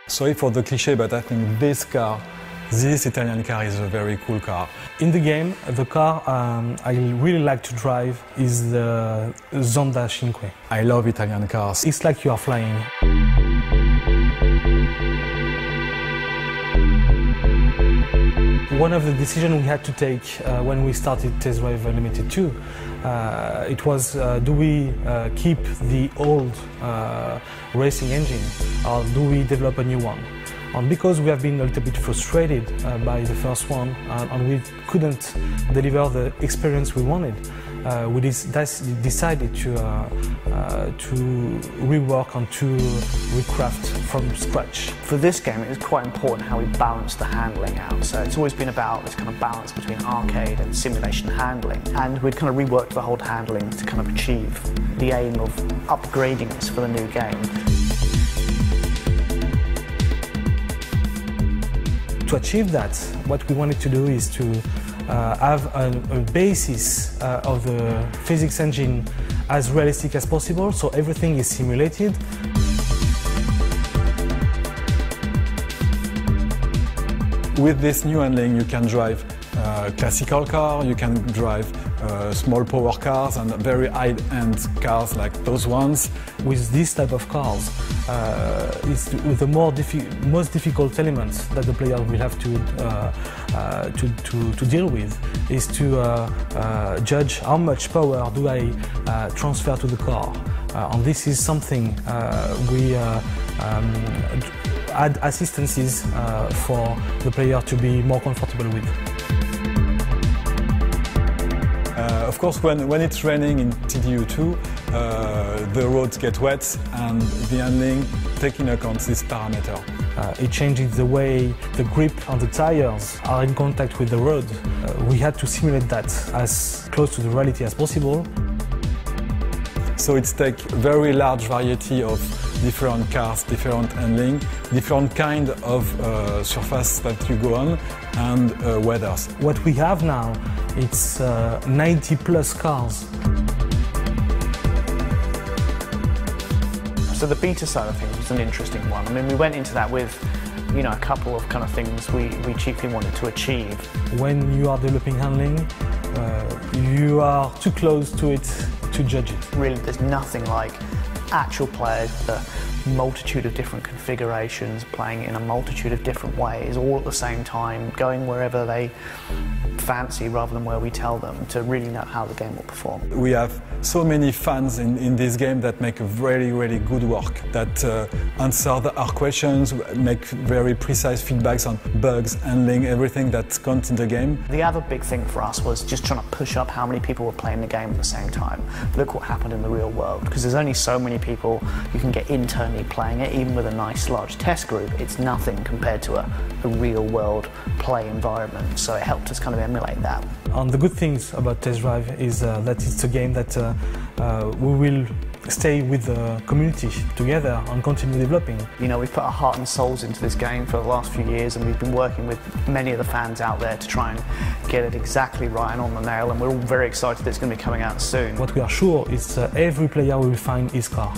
Sorry for the cliché, but I think this Italian car is a very cool car. In the game, the car I really like to drive is the Zonda 5. I love Italian cars. It's like you are flying. One of the decisions we had to take when we started Test Drive Unlimited 2, it was do we keep the old racing engine or do we develop a new one? And because we have been a little bit frustrated by the first one and we couldn't deliver the experience we wanted, we decided to rework and to recraft from scratch. For this game, it was quite important how we balanced the handling out. So it's always been about this kind of balance between arcade and simulation handling. And we'd kind of reworked the whole handling to kind of achieve the aim of upgrading this for the new game. To achieve that, what we wanted to do is to have a basis of the physics engine as realistic as possible, so everything is simulated. With this new handling, you can drive a classical car, you can drive small power cars and very high-end cars like those ones. With this type of cars, it's the most difficult element that the player will have to deal with is to judge how much power do I transfer to the car. And this is something we add assistances for the player to be more comfortable with. Of course, when it's raining in TDU2, the roads get wet and the handling taking account this parameter. It changes the way the grip and the tires are in contact with the road. We had to simulate that as close to the reality as possible. So it's take very large variety of different cars, different handling, different kind of surface that you go on, and weathers. What we have now, it's 90 plus cars. So the beta side of things was an interesting one. I mean, we went into that with, you know, a couple of kind of things we chiefly wanted to achieve. When you are developing handling, you are too close to it to judge it. Really, there's nothing like actual players with a multitude of different configurations, playing in a multitude of different ways, all at the same time, going wherever they fancy rather than where we tell them, to really know how the game will perform. We have so many fans in this game that make a really, really good work, that answer our questions, make very precise feedbacks on bugs, handling, everything that counts in the game. The other big thing for us was just trying to push up how many people were playing the game at the same time. Look what happened in the real world, because there's only so many people you can get internally playing it, even with a nice large test group. It's nothing compared to a real world play environment, so it helped us kind of emulate that. And the good things about Test Drive is that it's a game that we will stay with the community together and continue developing. You know, we've put our heart and souls into this game for the last few years, and we've been working with many of the fans out there to try and get it exactly right and on the nail, and we're all very excited that it's going to be coming out soon. What we are sure is every player will find his car.